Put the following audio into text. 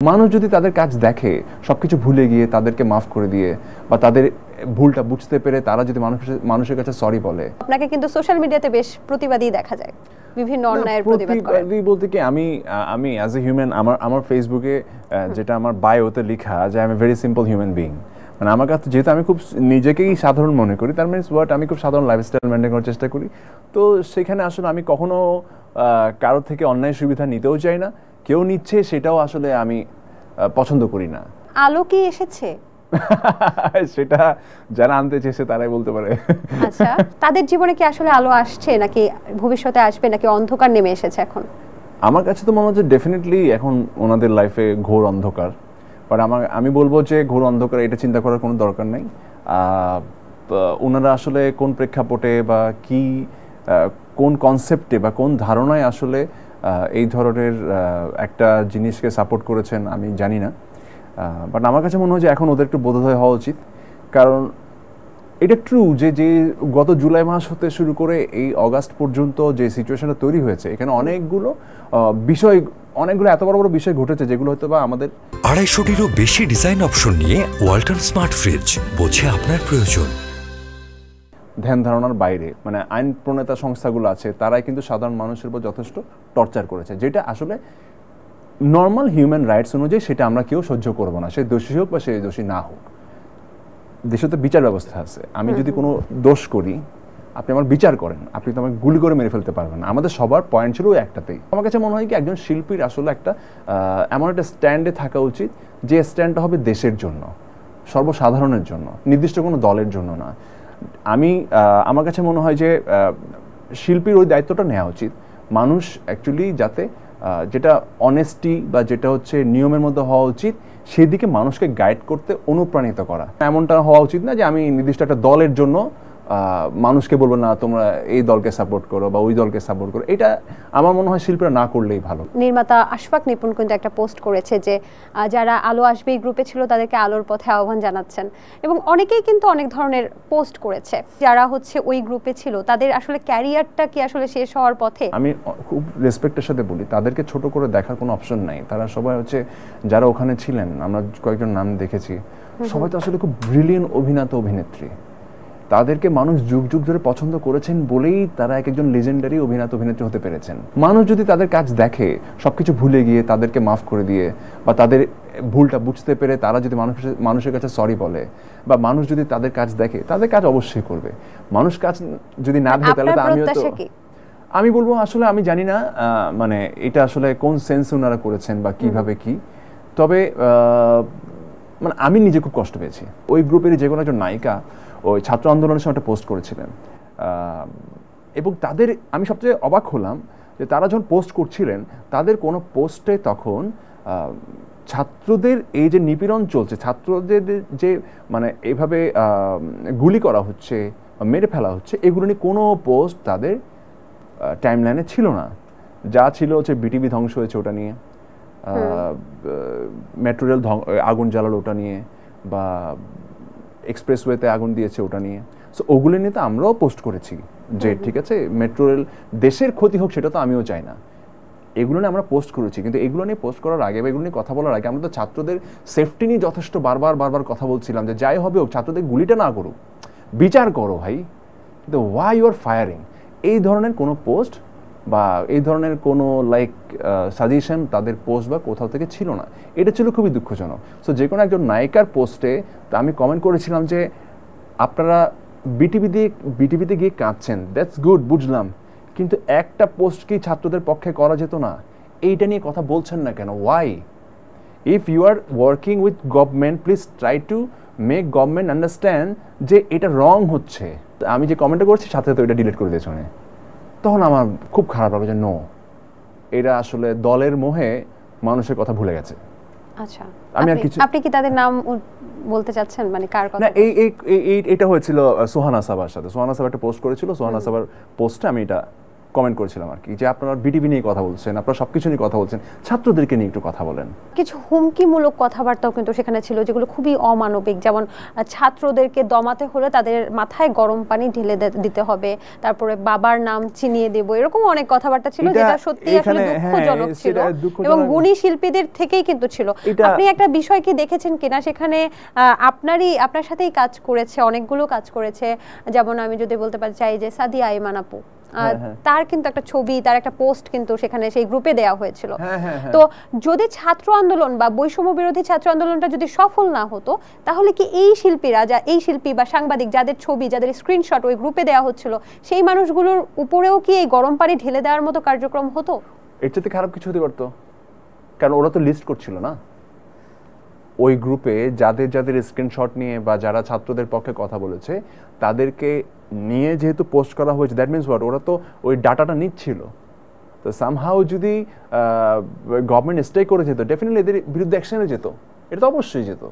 মানুষ যদি তাদের কাজ দেখে সবকিছু ভুলে গিয়ে তাদেরকে মাফ করে দিয়ে বা তাদের ভুলটা বুঝতে পেরে তারা যদি মানুষের কাছে সরি বলে। আপনাকে কিন্তু সোশ্যাল মিডিয়াতে বেশ প্রতিবাদী দেখা যায়, বিভিন্ন অন্যায়ের প্রতিবাদ করেন। বলতে কি আমি অ্যাজ এ হিউম্যান আমার ফেসবুকে যেটা আমার বায়োতে লেখা যে I M a very simple human being, মানে আমার কাছে যেহেতু আমি খুব নিজেকেই সাধারণ মনে করি, তার মিনস হোয়াট আমি খুব সাধারণ লাইফস্টাইল মেনটেন করার চেষ্টা করি। তো সেখানে আসলে আমি কখনো কারোর থেকে অন্যায় সুবিধা নিতেও চাই না, কেউ নিচ্ছে সেটাও আসলে আমি পছন্দ করি না। আলো কি এসেছে? সেটা যারা আনতে চেয়েছে তারাই বলতে পারে। আচ্ছা, তাদের জীবনে কি আসলে আলো আসছে নাকি ভবিষ্যতে আসবে নাকি অন্ধকার নেমে এসেছে এখন? আমার কাছে তো মনে হচ্ছে ডেফিনেটলি এখন ওনাদের লাইফে ঘোর অন্ধকার, বাট আমি বলবো যে ঘোর অন্ধকার এটা চিন্তা করার কোনো দরকার নেই। ওনারা আসলে কোন প্রেক্ষাপটে বা কি কোন কনসেপ্টে বা কোন ধারণায় আসলে এই ধরনের একটা জিনিসকে সাপোর্ট করেছেন আমি জানি না, বাট আমার কাছে মনে হয় যে এখন ওদের একটু বোধোদয় হওয়া উচিত। কারণ এটা ট্রু যে গত জুলাই মাস হতে শুরু করে এই অগাস্ট পর্যন্ত যে সিচুয়েশনটা তৈরি হয়েছে, এখানে অনেকগুলো এত বড় বড় বিষয় ঘটেছে যেগুলো হয়তো বা আমাদের 250-টিরও বেশি ডিজাইন অপশন নিয়ে ওয়ালটন স্মার্ট ফ্রিজ, বোঝে আপনার প্রয়োজন। ধ্যান ধারণার বাইরে মানে আইন প্রণেতা সংস্থাগুলো আছে, তারাই কিন্তু সাধারণ মানুষের উপর যথেষ্ট টর্চার করেছে, যেটা আসলে নর্মাল হিউম্যান রাইটস অনুযায়ী সেটা আমরা কেউ সহ্য করব না, সে দোষী হোক বা সে দোষী না হোক। দেশে তো বিচার ব্যবস্থা আছে, আমি যদি কোনো দোষ করি আপনি আমার বিচার করেন, আপনি তো আমাকে গুলি করে মেরে ফেলতে পারবেন না। আমাদের সবার পয়েন্ট ছিল একটাতেই। আমার কাছে মনে হয় কি একজন শিল্পীর আসলে একটা এমন একটা স্ট্যান্ডে থাকা উচিত যে স্ট্যান্ডটা হবে দেশের জন্য, সর্বসাধারণের জন্য, নির্দিষ্ট কোনো দলের জন্য না। আমার কাছে মনে হয় যে শিল্পীর ওই দায়িত্বটা নেওয়া উচিত, মানুষ অ্যাকচুয়ালি যাতে যেটা অনেস্টি বা যেটা হচ্ছে নিয়মের মধ্যে হওয়া উচিত সেদিকে মানুষকে গাইড করতে অনুপ্রাণিত করা। এমনটা হওয়া উচিত না যে আমি নির্দিষ্ট একটা দলের জন্য মানুষকে বলবো না তোমরা এই দলকে সাপোর্ট করো বা ওই দলকে সাপোর্ট করো। এটা আমার মনে হয় শিল্পীরা না করলেই ভালো। নির্মাতা আশফাক নিপুণ কিন্তু একটা পোস্ট করেছে যে যারা আলো আসবে এই গ্রুপে ছিল তাদেরকে আলোর পথে আহ্বান জানাচ্ছেন, এবং অনেকেই কিন্তু অনেক ধরনের পোস্ট করেছে যারা হচ্ছে ওই গ্রুপে ছিল তাদের আসলে ক্যারিয়ারটা কি আসলে শেষ হওয়ার পথে। আমি খুব রেসপেক্টের সাথে বলি, তাদেরকে ছোট করে দেখার কোনো অপশন নাই। তারা সবাই হচ্ছে যারা ওখানে ছিলেন, আমরা কয়েকজন নাম দেখেছি, সবাই তো আসলে খুব ব্রিলিয়েন্ট অভিনেত্রী। তাদেরকে মানুষ যুগ যুগ ধরে পছন্দ করেছেন বলেই তারা একজন লেজেন্ডারি অভিনেত্রী হতে পেরেছেন। মানুষ যদি তাদের কাজ দেখে সবকিছু ভুলে গিয়ে তাদেরকে মাফ করে দিয়ে বা তাদের ভুলটা বুঝতে পেরে তারা যদি মানুষের কাছে সরি বলে বা মানুষ যদি তাদের কাজ দেখে, তাদের কাজ অবশ্যই করবে। মানুষ কাজ যদি না দেখে তাহলে আমি বলবো আসলে আমি জানি না মানে এটা আসলে কোন সেন্স ওনারা করেছেন বা কিভাবে কি, তবে মানে আমি নিজে খুব কষ্ট পেয়েছি। ওই গ্রুপেরই যে কোনো একজন নায়িকা ওই ছাত্র আন্দোলনের সময় একটা পোস্ট করেছিলেন, এবং তাদের আমি সবচেয়ে অবাক হলাম যে তারা যখন পোস্ট করছিলেন তাদের কোনো পোস্টে তখন ছাত্রদের এই যে নিপীড়ন চলছে, ছাত্রদের যে মানে এইভাবে গুলি করা হচ্ছে, মেরে ফেলা হচ্ছে, এগুলো নিয়ে কোনো পোস্ট তাদের টাইমলাইনে ছিল না। যা ছিল হচ্ছে বিটিভি ধ্বংস হয়েছে ওটা নিয়ে, মেট্রো রেল আগুন জ্বালালো ওটা নিয়ে, বা এক্সপ্রেসওয়েতে আগুন দিয়েছে ওটা নিয়ে। সো ওগুলো নিয়ে তো আমরাও পোস্ট করেছি যে ঠিক আছে মেট্রো রেল দেশের ক্ষতি হোক, সেটা তো আমিও চাই না। এগুলো নিয়ে আমরা পোস্ট করেছি, কিন্তু এগুলো নিয়ে পোস্ট করার আগে বা এগুলো নিয়ে কথা বলার আগে আমরা তো ছাত্রদের সেফটি নিয়ে যথেষ্ট বারবার কথা বলছিলাম যে যাই হবে হোক ছাত্রদের গুলিটা না করুক, বিচার করো ভাই। কিন্তু ওয়াই ইউ আর ফায়ারিং, এই ধরনের কোনো পোস্ট বা এই ধরনের কোনো সাজেশন তাদের পোস্ট বা কোথাও থেকে ছিল না। এটা ছিল খুবই দুঃখজনক। সো যে কোনো একজন নায়িকার পোস্টে আমি কমেন্ট করেছিলাম যে আপনারা বিটিভিতে গিয়ে কাঁদছেন, দ্যাটস গুড, বুঝলাম, কিন্তু একটা পোস্ট কি ছাত্রদের পক্ষে করা যেত না? এইটা নিয়ে কথা বলছেন না কেন? Why? If you are working with government, please try to make government understand যে এটা রং হচ্ছে। আমি যে কমেন্টটা করছি সাথে সাথে ওইটা ডিলিট করে দিয়েছে। তখন আমার খুব খারাপ লাগে যে নো, এরা আসলে দলের মোহে মানুষের কথা ভুলে গেছে। আচ্ছা, আপনি কি তাদের নাম বলতে চাচ্ছেন, মানে কার কথা? না, এটা হয়েছিল সোহানা সাবার সাথে। সোহানা সাবা একটা পোস্ট করেছিল, সোহানা সাবার পোস্টে আমি এটা কমেন্ট করেছিলাম আর কি, যে আপনারা বিটিভি নিয়ে কথা বলছেন, আপনারা সবকিছু নিয়ে কথা বলছেন, ছাত্রদেরকে নিয়ে একটু কথা বলেন। কিছু হুমকিমূলক কথাবার্তাও কিন্তু সেখানে ছিল যেগুলো খুবই অমানবিক, যেমন ছাত্রদেরকে দমাতে হলে তাদের মাথায় গরম পানি ঢেলে দিতে হবে, তারপরে বাবার নাম চিনিয়ে দেব, এরকম অনেক কথাবার্তা ছিল যেটা সত্যি আসলে দুঃখজনক ছিল এবং গুণী শিল্পীদের থেকেই কিন্তু ছিল। আপনি একটা বিষয় কি দেখেছেন কিনা, সেখানে আপনার সাথেই কাজ করেছে, অনেকগুলো কাজ করেছে, যেমন আমি যদি বলতে পারি চাই যে সাদিয়া আইমান আপু, তার কিন্তু একটা ছবি, তার একটা পোস্ট কিন্তু সেখানে সেই গ্রুপে দেওয়া হয়েছিল। তো যদি ছাত্র আন্দোলন বা বৈষম্য বিরোধী ছাত্র আন্দোলনটা যদি সফল না হতো, তাহলে কি এই শিল্পী বা সাংবাদিক যাদের ছবি, যাদের স্ক্রিনশট ওই গ্রুপে দেওয়া হচ্ছিল, সেই মানুষগুলোর উপরেও কি এই গরম পানি ঢেলে দেওয়ার মতো কার্যক্রম হতো? এর চেয়ে খারাপ কিছু হতে পারতো, কারণ ওরা তো লিস্ট করছিল না ওই গ্রুপে যাদের স্ক্রিনশট নিয়ে বা যারা ছাত্রদের পক্ষে কথা বলেছে তাদেরকে নিয়ে যেহেতু পোস্ট করা হয়েছে, দ্যাট মিনস হোয়াট, ওরা তো ওই ডাটাটা নিচ্ছিল। তো সামহাউ যদি গভর্নমেন্ট স্টে করে যেত, ডেফিনেটলি এদের বিরুদ্ধে অ্যাকশনে যেত, এটা তো অবশ্যই যেত।